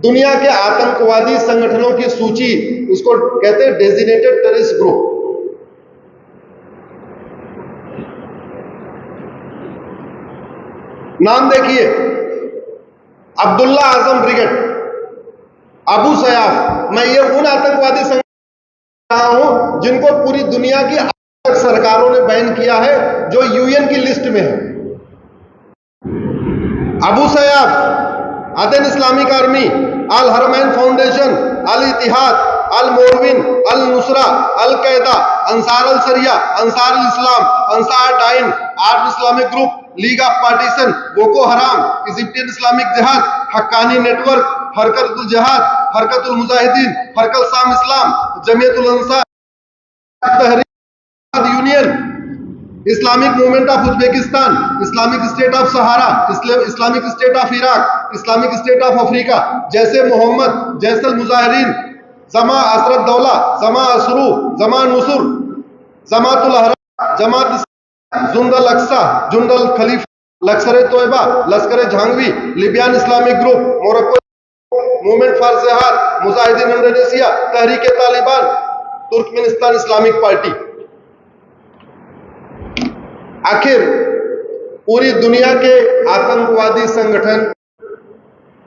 दुनिया के आतंकवादी संगठनों की सूची, उसको कहते हैं डेजिग्नेटेड टेररिस्ट ग्रुप। नाम देखिए, अब्दुल्ला आजम ब्रिगेड, अबू सयाफ। मैं ये उन आतंकवादी संगठन रहा हूं जिनको पूरी दुनिया की सरकारों ने बैन किया है, जो यूएन की लिस्ट में है। Abu Sayyaf, Aden Islamic Army, Al Haramain Foundation, Al Ittihad, अल मोरविन, Al Nusra, Al Qaeda, Ansar al Sharia, Ansar al Islam, Ansar Dine, Arm Islamic Group, League of Partition, Boko Haram, Egyptian Islamic Jihad, Haqqani Network, Harkatul Jihad, Harkatul Mujahideen, Harakat Sham Islam, Jamiatul Ansar, Tehreek Union, Islamic Movement of Uzbekistan, Islamic State of Sahara, Islamic State of Iraq, Islamic State of Africa, जैसे मोहम्मद, जैसल मुजाहिरीन, जमा असरत दौला, जमा असरू, जमा नुसुर, जमातुल अहराम, जमात जुंदल अक्सा, जुंदल खलीफा, Lashkar Taiba, Lashkar Jhangvi, Libyan Islamic Group, Morocco Movement for Jihad, Mujahideen Indonesia, Tehreek Taliban, Turkmenistan Islamic Party. आखिर पूरी दुनिया के आतंकवादी संगठन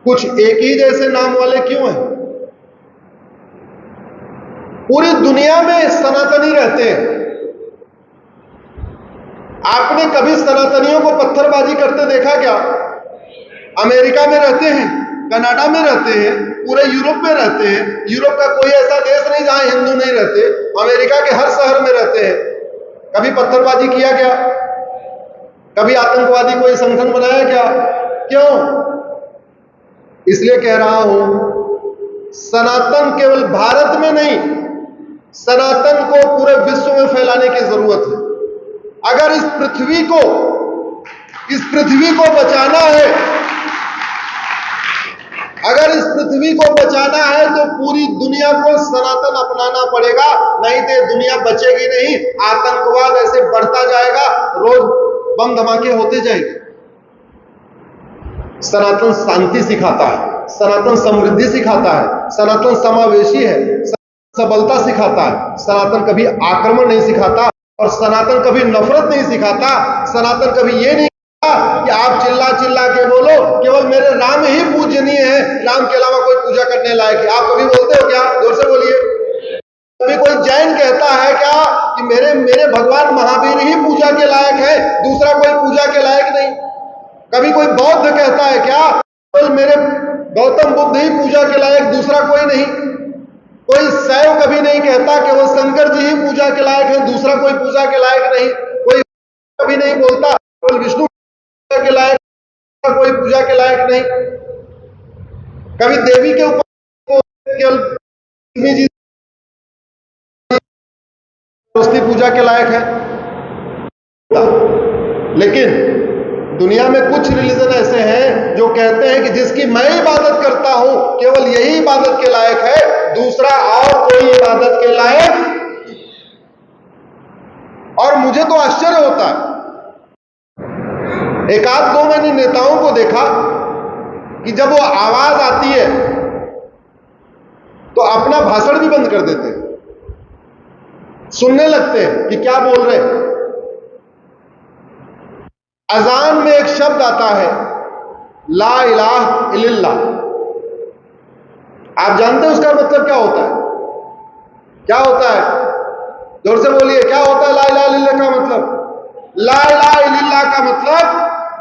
कुछ एक ही जैसे नाम वाले क्यों हैं? पूरी दुनिया में सनातनी रहते हैं। आपने कभी सनातनियों को पत्थरबाजी करते देखा क्या? अमेरिका में रहते हैं, कनाडा में रहते हैं, पूरे यूरोप में रहते हैं। यूरोप का कोई ऐसा देश नहीं जहां हिंदू नहीं रहते। अमेरिका के हर शहर में रहते हैं। कभी पत्थरबाजी किया क्या? कभी आतंकवादी कोई संगठन बनाया क्या? क्यों? इसलिए कह रहा हूं, सनातन केवल भारत में नहीं, सनातन को पूरे विश्व में फैलाने की जरूरत है। अगर इस पृथ्वी को बचाना है, अगर इस पृथ्वी को बचाना है तो पूरी दुनिया को सनातन अपनाना पड़ेगा, नहीं तो दुनिया बचेगी नहीं। आतंकवाद ऐसे बढ़ता जाएगा, रोज बम धमाके होते जाएंगे। सनातन शांति सिखाता है, सनातन समृद्धि सिखाता है, सनातन समावेशी है, सबलता सिखाता है। सनातन कभी आक्रमण नहीं सिखाता और सनातन कभी नफरत नहीं सिखाता। सनातन कभी ये नहीं कहता कि आप चिल्ला चिल्ला के बोलो केवल मेरे राम ही पूजनीय है, राम के अलावा कोई पूजा करने लायक है। आप कभी बोलते हो क्या? जोर से बोलिए। कभी कोई जैन कहता है क्या कि मेरे भगवान महावीर ही पूजा के लायक है, दूसरा कोई पूजा के लायक नहीं? कभी कोई बौद्ध कहता है क्या केवल मेरे गौतम बुद्ध ही पूजा के लायक, दूसरा कोई नहीं? कोई शैव कभी नहीं कहता केवल शंकर जी ही पूजा के लायक है, दूसरा कोई पूजा के लायक नहीं? कोई कभी नहीं बोलता केवल विष्णु पूजा के लायक, कोई पूजा के लायक नहीं? कभी देवी के ऊपर केवल जी पूजा के लायक है। लेकिन दुनिया में कुछ रिलीजन ऐसे हैं जो कहते हैं कि जिसकी मैं इबादत करता हूं केवल यही इबादत के लायक है, दूसरा और कोई इबादत के लायक। और मुझे तो आश्चर्य होता है, एक आध दो मैंने नेताओं को देखा कि जब वो आवाज आती है तो अपना भाषण भी बंद कर देते हैं, सुनने लगते हैं कि क्या बोल रहे हैं। अजान में एक शब्द आता है, ला इलाहा इल्लल्लाह। आप जानते हैं उसका मतलब क्या होता है? क्या होता है? जोर से बोलिए, क्या होता है ला इलाहा इल्लल्लाह का मतलब? ला इलाहा इल्लल्लाह का मतलब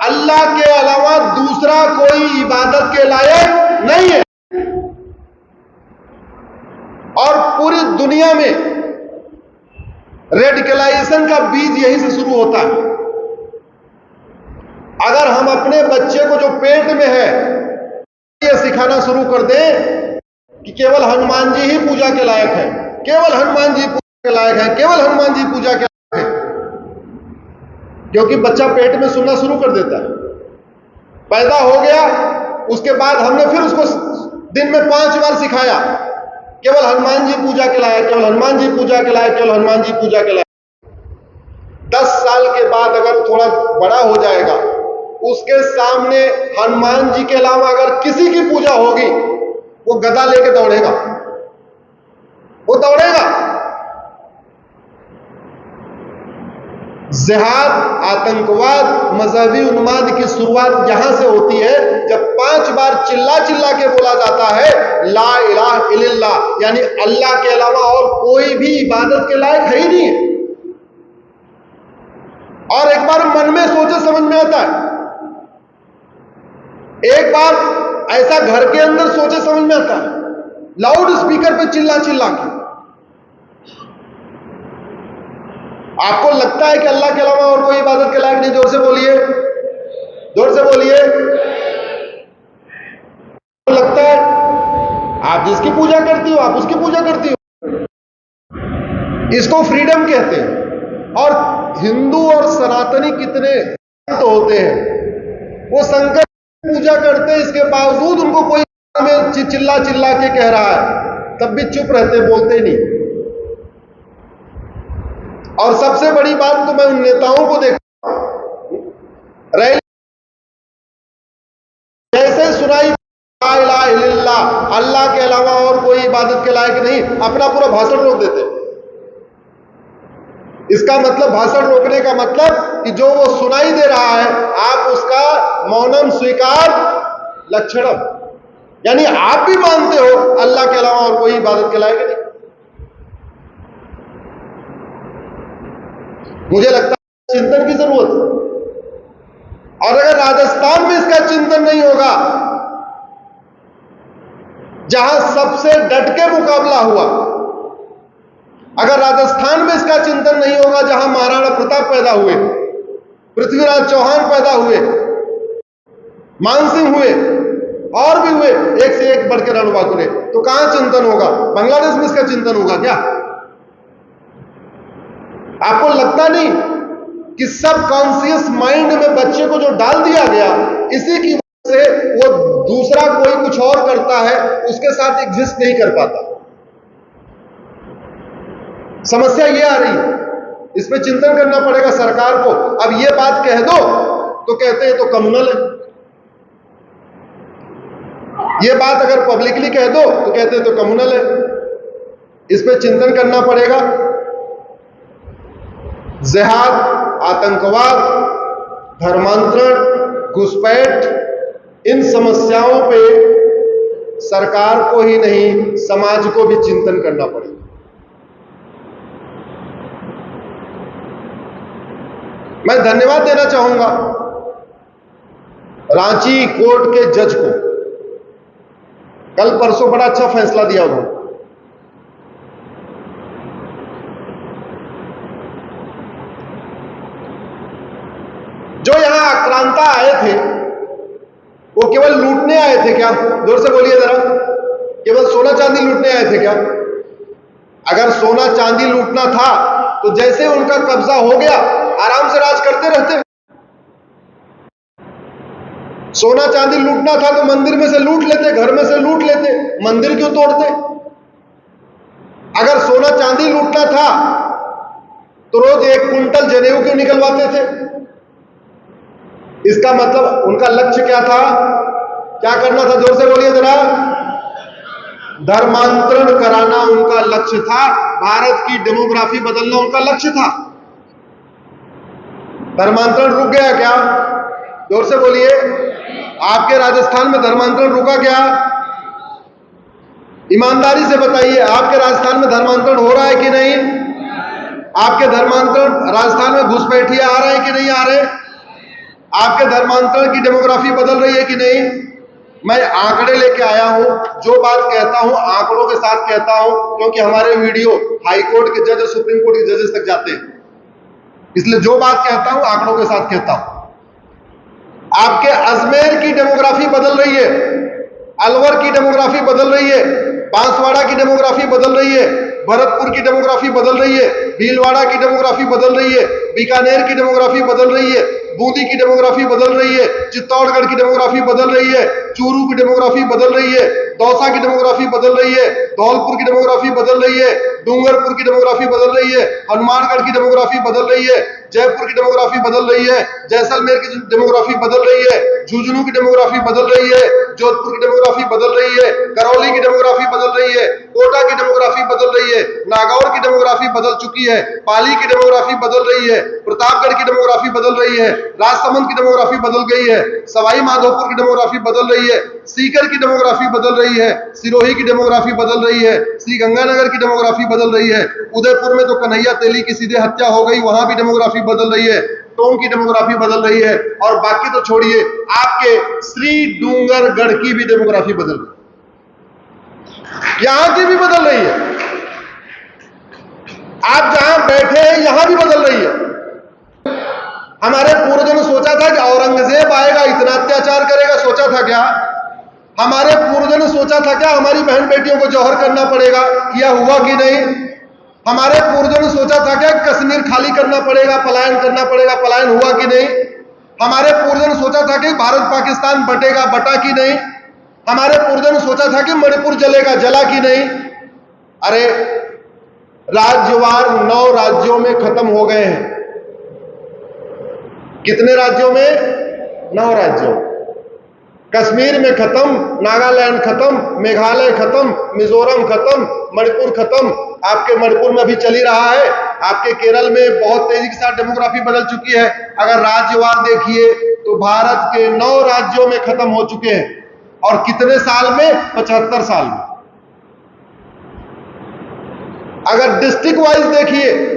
अल्लाह के अलावा दूसरा कोई इबादत के लायक नहीं है। और पूरी दुनिया में रेडिकलाइजेशन का बीज यहीं से शुरू होता है। अगर हम अपने बच्चे को जो पेट में है ये सिखाना शुरू कर दें कि केवल हनुमान जी ही पूजा के लायक है, केवल हनुमान जी पूजा के लायक है, केवल हनुमान जी पूजा के लायक है, क्योंकि बच्चा पेट में सुनना शुरू कर देता है। पैदा हो गया, उसके बाद हमने फिर उसको दिन में 5 बार सिखाया केवल हनुमान जी पूजा के लायक, केवल हनुमान जी पूजा के लायक, केवल हनुमान जी पूजा के लायक। 10 साल के बाद अगर थोड़ा बड़ा हो जाएगा, उसके सामने हनुमान जी के अलावा अगर किसी की पूजा होगी वो गदा लेके दौड़ेगा, वो दौड़ेगा। जिहाद, आतंकवाद, मजहबी उन्माद की शुरुआत यहां से होती है जब 5 बार चिल्ला चिल्ला के बोला जाता है ला इलाहा इल्लल्लाह, यानी अल्लाह के अलावा और कोई भी इबादत के लायक है ही नहीं है। और एक बार मन में सोचे समझ में आता है, एक बार ऐसा घर के अंदर सोचे समझ में आता है, लाउड स्पीकर पे चिल्ला चिल्ला के। आपको लगता है कि अल्लाह के अलावा और कोई इबादत के लायक नहीं? जोर से बोलिए, जोर से बोलिए। आपको लगता है? आप जिसकी पूजा करती हो आप उसकी पूजा करती हो। इसको फ्रीडम कहते हैं। और हिंदू और सनातनी कितने तो होते हैं, वो शंकर पूजा करते हैं, इसके बावजूद उनको कोई में चिल्ला चिल्ला के कह रहा है, तब भी चुप रहते, बोलते नहीं। और सबसे बड़ी बात तो मैं उन नेताओं को देखता हूं, रैली जैसे सुनाई ला इलाहा इल्लल्लाह, अल्लाह के अलावा और कोई इबादत के लायक नहीं, अपना पूरा भाषण रोक देते। इसका मतलब, भाषण रोकने का मतलब कि जो वो सुनाई दे रहा है आप उसका मौनम स्वीकार लक्षणम, यानी आप भी मानते हो अल्लाह के अलावा और कोई इबादत के लायक नहीं। मुझे लगता है चिंतन की जरूरत है। और अगर राजस्थान में इसका चिंतन नहीं होगा, जहां सबसे डट के मुकाबला हुआ, अगर राजस्थान में इसका चिंतन नहीं होगा, जहां महाराणा प्रताप पैदा हुए, पृथ्वीराज चौहान पैदा हुए, मानसिंह हुए, और भी हुए, एक से एक बढ़ के रणबांकुरे, तो कहां चिंतन होगा? बांग्लादेश में इसका चिंतन होगा क्या? आपको लगता नहीं कि सबकॉन्शियस माइंड में बच्चे को जो डाल दिया गया, इसी की वजह से वो दूसरा कोई कुछ और करता है, उसके साथ एग्जिस्ट नहीं कर पाता। समस्या ये आ रही है, इस पे चिंतन करना पड़ेगा सरकार को। अब ये बात कह दो तो कहते हैं तो कम्युनल है, ये बात अगर पब्लिकली कह दो तो कहते हैं तो कम्युनल है। इस पे चिंतन करना पड़ेगा। जिहाद, आतंकवाद, धर्मांतरण, घुसपैठ, इन समस्याओं पे सरकार को ही नहीं समाज को भी चिंतन करना पड़ेगा। मैं धन्यवाद देना चाहूंगा रांची कोर्ट के जज को, कल परसों बड़ा अच्छा फैसला दिया उन्होंने। जो यहां आक्रांता आए थे वो केवल लूटने आए थे क्या? जोर से बोलिए जरा, केवल सोना चांदी लूटने आए थे क्या? अगर सोना चांदी लूटना था तो जैसे उनका कब्जा हो गया आराम से राज करते रहते। सोना चांदी लूटना था तो मंदिर में से लूट लेते, घर में से लूट लेते, मंदिर क्यों तोड़ते? अगर सोना चांदी लूटना था तो रोज 1 कुंटल जनेऊ क्यों निकलवाते थे? इसका मतलब उनका लक्ष्य क्या था? क्या करना था? जोर से बोलिए जरा। धर्मांतरण कराना उनका लक्ष्य था, भारत की डेमोग्राफी बदलना उनका लक्ष्य था। धर्मांतरण रुक गया क्या? जोर से बोलिए। आपके राजस्थान में धर्मांतरण रुका क्या? ईमानदारी से बताइए, आपके राजस्थान में धर्मांतरण हो रहा है कि नहीं? आपके धर्मांतरण राजस्थान में घुसपैठिए आ रहे हैं कि नहीं आ रहे? आपके धर्मांतरण की डेमोग्राफी बदल रही है कि नहीं? मैं आंकड़े लेके आया हूं, जो बात कहता हूं आंकड़ों के साथ कहता हूं, क्योंकि हमारे वीडियो हाई कोर्ट के जज, सुप्रीम कोर्ट के जजेस तक जाते हैं, इसलिए जो बात कहता हूं आंकड़ों के साथ कहता हूं। आपके अजमेर की डेमोग्राफी बदल रही है, अलवर की डेमोग्राफी बदल रही है, बांसवाड़ा की डेमोग्राफी बदल रही है, भरतपुर की डेमोग्राफी बदल रही है, भीलवाड़ा की डेमोग्राफी बदल रही है, बीकानेर की डेमोग्राफी बदल रही है, बूंदी की डेमोग्राफी बदल रही है, चित्तौड़गढ़ की डेमोग्राफी बदल रही है, चूरू की डेमोग्राफी बदल रही है, दौसा की डेमोग्राफी बदल रही है, धौलपुर की डेमोग्राफी बदल रही है, डूंगरपुर की डेमोग्राफी बदल रही है, हनुमानगढ़ की डेमोग्राफी बदल रही है, जयपुर की डेमोग्राफी बदल रही है, जैसलमेर की डेमोग्राफी बदल रही है, झुंझुनू की डेमोग्राफी बदल रही है, जोधपुर की डेमोग्राफी बदल रही है, करौली की डेमोग्राफी बदल रही है, कोटा की डेमोग्राफी बदल रही है, नागौर की डेमोग्राफी बदल चुकी है, पाली की डेमोग्राफी बदल रही है, प्रतापगढ़ की डेमोग्राफी बदल रही है, राजसमंद की डेमोग्राफी बदल गई है, सवाई माधोपुर की डेमोग्राफी बदल रही है, सीकर की डेमोग्राफी बदल रही है, सिरोही की डेमोग्राफी बदल रही है, श्री गंगानगर की डेमोग्राफी बदल रही है, उदयपुर में तो कन्हैया तेली की सीधे हत्या हो गई, वहां भी डेमोग्राफी बदल रही है, टोंक की डेमोग्राफी बदल रही है, और बाकी तो छोड़िए आपके श्री डूंगरगढ़ की भी डेमोग्राफी बदल रही है, यहां की भी बदल रही है, आप जहां बैठे हैं यहां भी बदल रही है। हमारे पूर्वजों ने सोचा था कि औरंगजेब आएगा इतना अत्याचार करेगा, सोचा था क्या? हमारे पूर्वजों ने सोचा था क्या हमारी बहन बेटियों को जौहर करना पड़ेगा? किया हुआ कि नहीं? हमारे पूर्वजों ने सोचा था क्या कश्मीर खाली करना पड़ेगा, पलायन करना पड़ेगा, पलायन हुआ कि नहीं? हमारे पूर्वजों ने सोचा था कि भारत पाकिस्तान बटेगा, बटा कि नहीं? हमारे पूर्वजों ने सोचा था कि मणिपुर जलेगा, जला कि नहीं? अरे राज्यवार 9 राज्यों में खत्म हो गए हैं। कितने राज्यों में? 9 राज्यों। कश्मीर में खत्म, नागालैंड खत्म, मेघालय खत्म, मिजोरम खत्म, मणिपुर खत्म, आपके मणिपुर में भी चल ही रहा है, आपके केरल में बहुत तेजी के साथ डेमोग्राफी बदल चुकी है। अगर राज्यवार देखिए तो भारत के 9 राज्यों में खत्म हो चुके हैं, और कितने साल में? 75 साल में। अगर डिस्ट्रिक्ट वाइज देखिए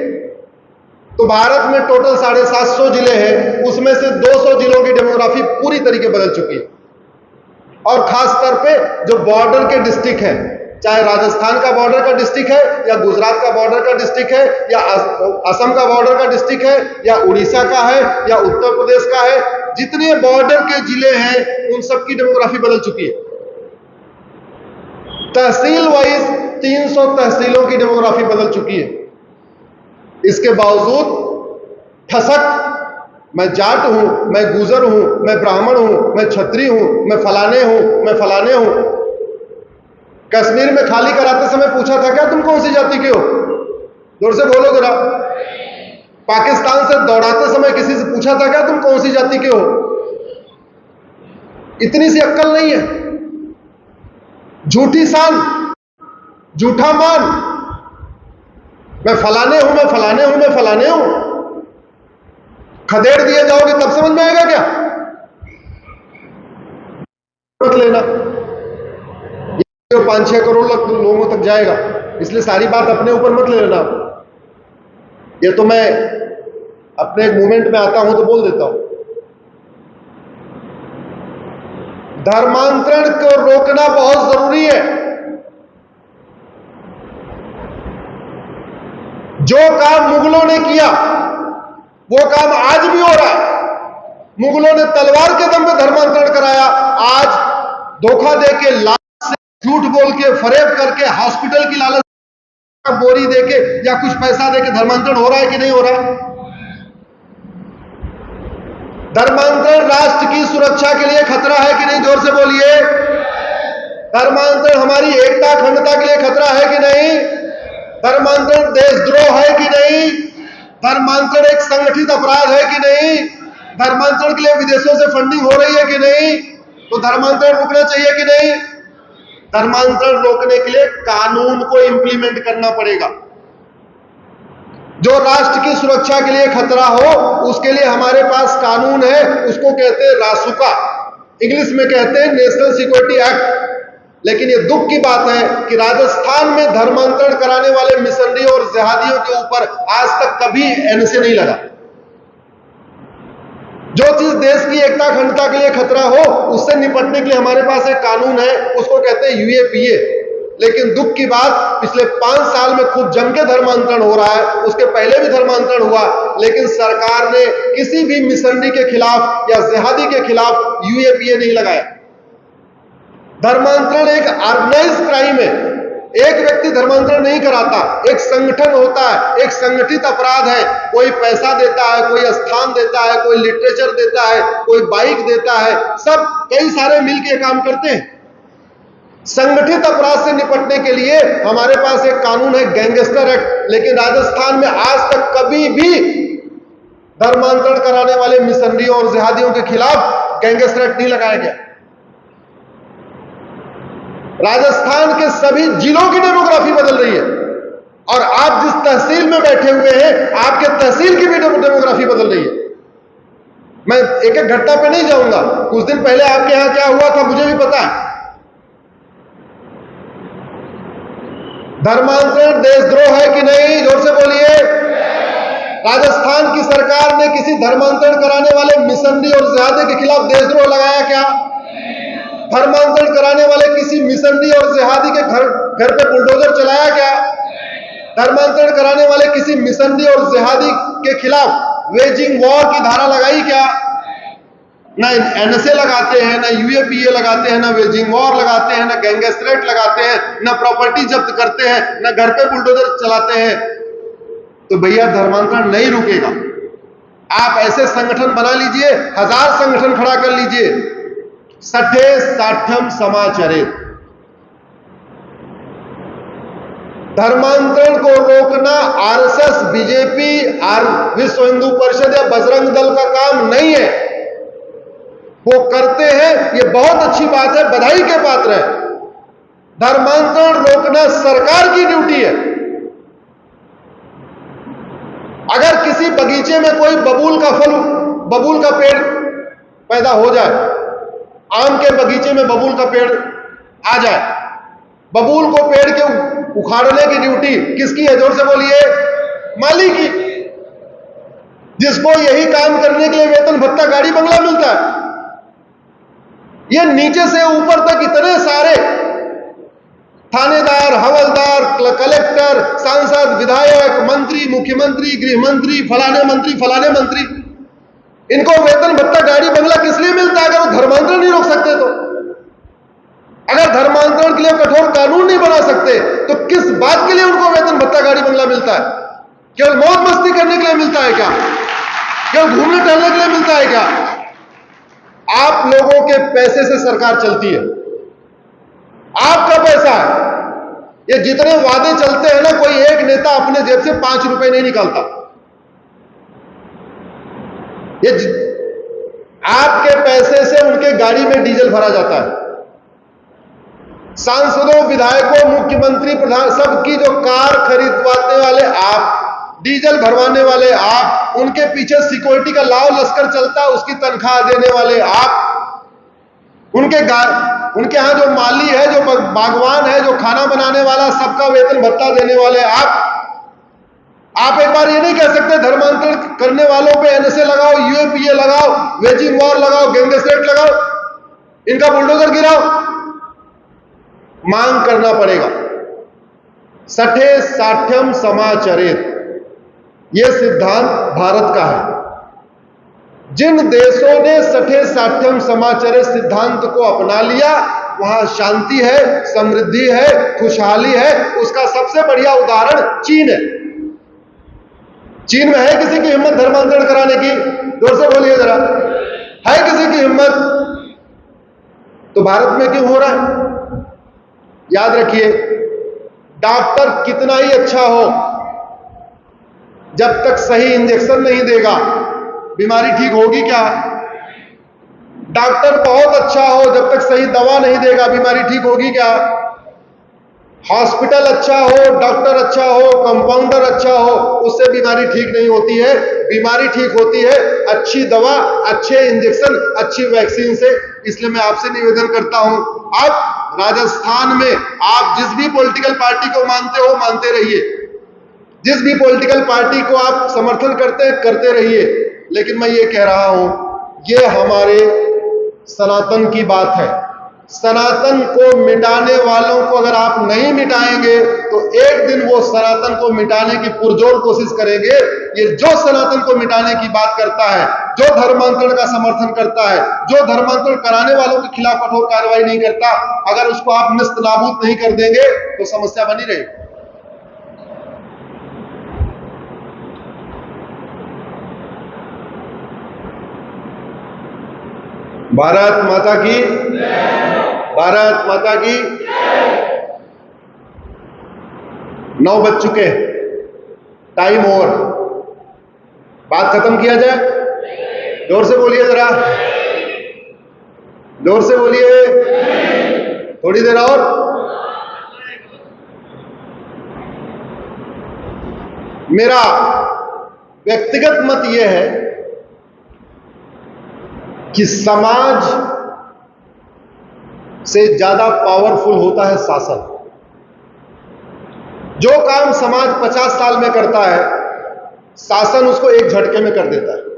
तो भारत में टोटल 750 जिले हैं, उसमें से 200 जिलों की डेमोग्राफी पूरी तरीके बदल चुकी है। और खास तौर पे जो बॉर्डर के डिस्ट्रिक्ट हैं, चाहे राजस्थान का बॉर्डर का डिस्ट्रिक्ट है, या गुजरात का बॉर्डर का डिस्ट्रिक्ट है, या असम का बॉर्डर का डिस्ट्रिक्ट है, या उड़ीसा का है, या उत्तर प्रदेश का है, जितने बॉर्डर के जिले हैं उन सब की डेमोग्राफी बदल चुकी है। तहसील वाइज 300 तहसीलों की डेमोग्राफी बदल चुकी है। इसके बावजूद ठसक, मैं जाट हूं, मैं गुजर हूं, मैं ब्राह्मण हूं, मैं क्षत्रिय हूं, मैं फलाने हूं, मैं फलाने हूं। कश्मीर में खाली कराते समय पूछा था क्या तुम कौन सी जाति के हो? जोर से बोलो जरा। पाकिस्तान से दौड़ाते समय किसी से पूछा था क्या तुम कौन सी जाति के हो? इतनी सी अक्ल नहीं है। झूठी शान, झूठा मान, मैं फलाने हूं, मैं फलाने हूं, मैं फलाने हूं। खदेड़ दिए जाओगे तब समझ में आएगा क्या? मत लेना, ये 5-6 करोड़ लोगों तक जाएगा, इसलिए सारी बात अपने ऊपर मत ले लेना। ये तो मैं अपने एक मूवमेंट में आता हूं तो बोल देता हूं। धर्मांतरण को रोकना बहुत जरूरी है। जो काम मुगलों ने किया वो काम आज भी हो रहा है। मुगलों ने तलवार के दम पे धर्मांतरण कराया, आज धोखा देके, लालच से, झूठ बोल के, फरेब करके, हॉस्पिटल की लालच, बोरी देके या कुछ पैसा देके धर्मांतरण हो रहा है कि नहीं हो रहा है? धर्मांतरण राष्ट्र की सुरक्षा के लिए खतरा है कि नहीं? जोर से बोलिए। धर्मांतरण हमारी एकता अखंडता के लिए खतरा है कि नहीं? धर्मांतरण देशद्रोह है कि नहीं? धर्मांतरण एक संगठित अपराध है कि नहीं? धर्मांतरण के लिए विदेशों से फंडिंग हो रही है कि नहीं? तो धर्मांतरण रुकना चाहिए कि नहीं? धर्मांतरण रोकने के लिए कानून को इंप्लीमेंट करना पड़ेगा। जो राष्ट्र की सुरक्षा के लिए खतरा हो उसके लिए हमारे पास कानून है, उसको कहते हैं रासुका, इंग्लिश में कहते हैं नेशनल सिक्योरिटी एक्ट। लेकिन ये दुख की बात है कि राजस्थान में धर्मांतरण कराने वाले मिशनरियों और जिहादियों के ऊपर आज तक कभी एनएसए नहीं लगा। जो चीज देश की एकता अखंडता के लिए खतरा हो उससे निपटने के लिए हमारे पास एक कानून है, उसको कहते हैं यूएपीए। लेकिन दुख की बात, पिछले 5 साल में खूब जम के धर्मांतरण हो रहा है, उसके पहले भी धर्मांतरण हुआ, लेकिन सरकार ने किसी भी मिशनरी के खिलाफ या जिहादी के खिलाफ यूएपीए नहीं लगाया। धर्मांतरण एक ऑर्गेनाइज्ड क्राइम है। एक व्यक्ति धर्मांतरण नहीं कराता, एक संगठन होता है, एक संगठित अपराध है। कोई पैसा देता है, कोई स्थान देता है, कोई लिटरेचर देता है, कोई बाइक देता है, सब कई सारे मिलकर काम करते हैं। संगठित अपराध से निपटने के लिए हमारे पास एक कानून है, गैंगस्टर एक्ट। लेकिन राजस्थान में आज तक कभी भी धर्मांतरण कराने वाले मिशनरियों और जिहादियों के खिलाफ गैंगस्टर एक्ट नहीं लगाया गया। राजस्थान के सभी जिलों की डेमोग्राफी बदल रही है, और आप जिस तहसील में बैठे हुए हैं, आपके तहसील की भी डेमोग्राफी बदल रही है। मैं एक एक घटना पे नहीं जाऊंगा। कुछ दिन पहले आपके यहां क्या हुआ था मुझे भी पता है। धर्मांतरण देशद्रोह है कि नहीं? जोर से बोलिए। राजस्थान की सरकार ने किसी धर्मांतरण कराने वाले मिशनरी और जिहादी के खिलाफ देशद्रोह लगाया क्या? धर्मांतरण कराने वाले किसी मिशनरी और जिहादी के घर पे बुलडोजर चलाया क्या? धर्मांतरण कराने वाले किसी मिशनरी और जिहादी के खिलाफ वेजिंग वॉर की धारा लगाई क्या? ना एनएसए लगाते हैं, ना यूएपीए लगाते हैं, ना वेजिंग वॉर लगाते हैं, ना गैंगस्टर लगाते हैं, ना प्रॉपर्टी जब्त करते हैं, ना घर पे बुलडोजर चलाते हैं। तो भैया धर्मांतरण नहीं रुकेगा। आप ऐसे संगठन बना लीजिए, 1000 संगठन खड़ा कर लीजिए, सठे साठ्यम समाचरित। धर्मांतरण को रोकना आरएसएस, बीजेपी, विश्व हिंदू परिषद या बजरंग दल का काम नहीं है। वो करते हैं, ये बहुत अच्छी बात है, बधाई के पात्र है। धर्मांतरण रोकना सरकार की ड्यूटी है। अगर किसी बगीचे में कोई बबूल का पेड़ पैदा हो जाए, आम के बगीचे में बबूल का पेड़ आ जाए, बबूल को पेड़ के उखाड़ने की ड्यूटी किसकी है? जोर से बोलिए। माली की, जिसको यही काम करने के लिए वेतन भत्ता गाड़ी बंगला मिलता है। ये नीचे से ऊपर तक इतने सारे थानेदार, हवलदार, कलेक्टर, सांसद, विधायक, मंत्री, मुख्यमंत्री, गृह मंत्री, फलाने मंत्री, इनको वेतन भत्ता गाड़ी बंगला किस लिए मिलता है? अगर वो धर्मांतरण नहीं रोक सकते तो, अगर धर्मांतरण के लिए कठोर कानून नहीं बना सकते तो किस बात के लिए उनको वेतन भत्ता गाड़ी बंगला मिलता है? केवल मौज मस्ती करने के लिए मिलता है क्या? केवल घूमने टहलने के लिए मिलता है क्या? आप लोगों के पैसे से सरकार चलती है, आपका पैसा है। ये जितने वादे चलते हैं ना, कोई एक नेता अपने जेब से 5 रुपए नहीं निकालता। ये आपके पैसे से उनके गाड़ी में डीजल भरा जाता है। सांसदों, विधायकों, मुख्यमंत्री, प्रधान, सबकी जो कार खरीदवाने वाले आप, डीजल भरवाने वाले आप, उनके पीछे सिक्योरिटी का लाव लश्कर चलता है, उसकी तनख्वाह देने वाले आप, उनके यहां जो माली है, जो बागवान है, जो खाना बनाने वाला, सबका वेतन भत्ता देने वाले आप एक बार ये नहीं कह सकते धर्मांतरण करने वालों पे एनएसए लगाओ, यूएपीए लगाओ, वेजिंग वॉर लगाओ, गैंगस्टर लगाओ, इनका बुलडोजर गिराओ। मांग करना पड़ेगा। सठे साठ्यम समाचरित, यह सिद्धांत भारत का है। जिन देशों ने सठे साठ्यम समाचरित सिद्धांत को अपना लिया, वहां शांति है, समृद्धि है, खुशहाली है। उसका सबसे बढ़िया उदाहरण चीन है। चीन में है किसी की हिम्मत धर्मांतरण कराने की? जोर से बोलिए जरा, है किसी की हिम्मत? तो भारत में क्यों हो रहा है? याद रखिए, डॉक्टर कितना ही अच्छा हो, जब तक सही इंजेक्शन नहीं देगा बीमारी ठीक होगी क्या? डॉक्टर बहुत अच्छा हो, जब तक सही दवा नहीं देगा बीमारी ठीक होगी क्या? हॉस्पिटल अच्छा हो, डॉक्टर अच्छा हो, कंपाउंडर अच्छा हो, उससे बीमारी ठीक नहीं होती है। बीमारी ठीक होती है अच्छी दवा, अच्छे इंजेक्शन, अच्छी वैक्सीन से। इसलिए मैं आपसे निवेदन करता हूं, आप राजस्थान में आप जिस भी पॉलिटिकल पार्टी को मानते हो, मानते रहिए। जिस भी पॉलिटिकल पार्टी को आप समर्थन करते हैं, करते रहिए। लेकिन मैं ये कह रहा हूं, ये हमारे सनातन की बात है। सनातन को मिटाने वालों को अगर आप नहीं मिटाएंगे तो एक दिन वो सनातन को मिटाने की पुरजोर कोशिश करेंगे। ये जो सनातन को मिटाने की बात करता है, जो धर्मांतरण का समर्थन करता है, जो धर्मांतरण कराने वालों के खिलाफ कठोर कार्रवाई नहीं करता, अगर उसको आप निस्त नाबूद नहीं कर देंगे तो समस्या बनी रहेगी। भारत माता की, भारत माता की। 9 बज चुके हैं, टाइम ओवर। बात खत्म किया जाए? जोर से बोलिए जरा, जोर से बोलिए। थोड़ी देर और। मेरा व्यक्तिगत मत यह है कि समाज से ज्यादा पावरफुल होता है शासन। जो काम समाज 50 साल में करता है, शासन उसको एक झटके में कर देता है।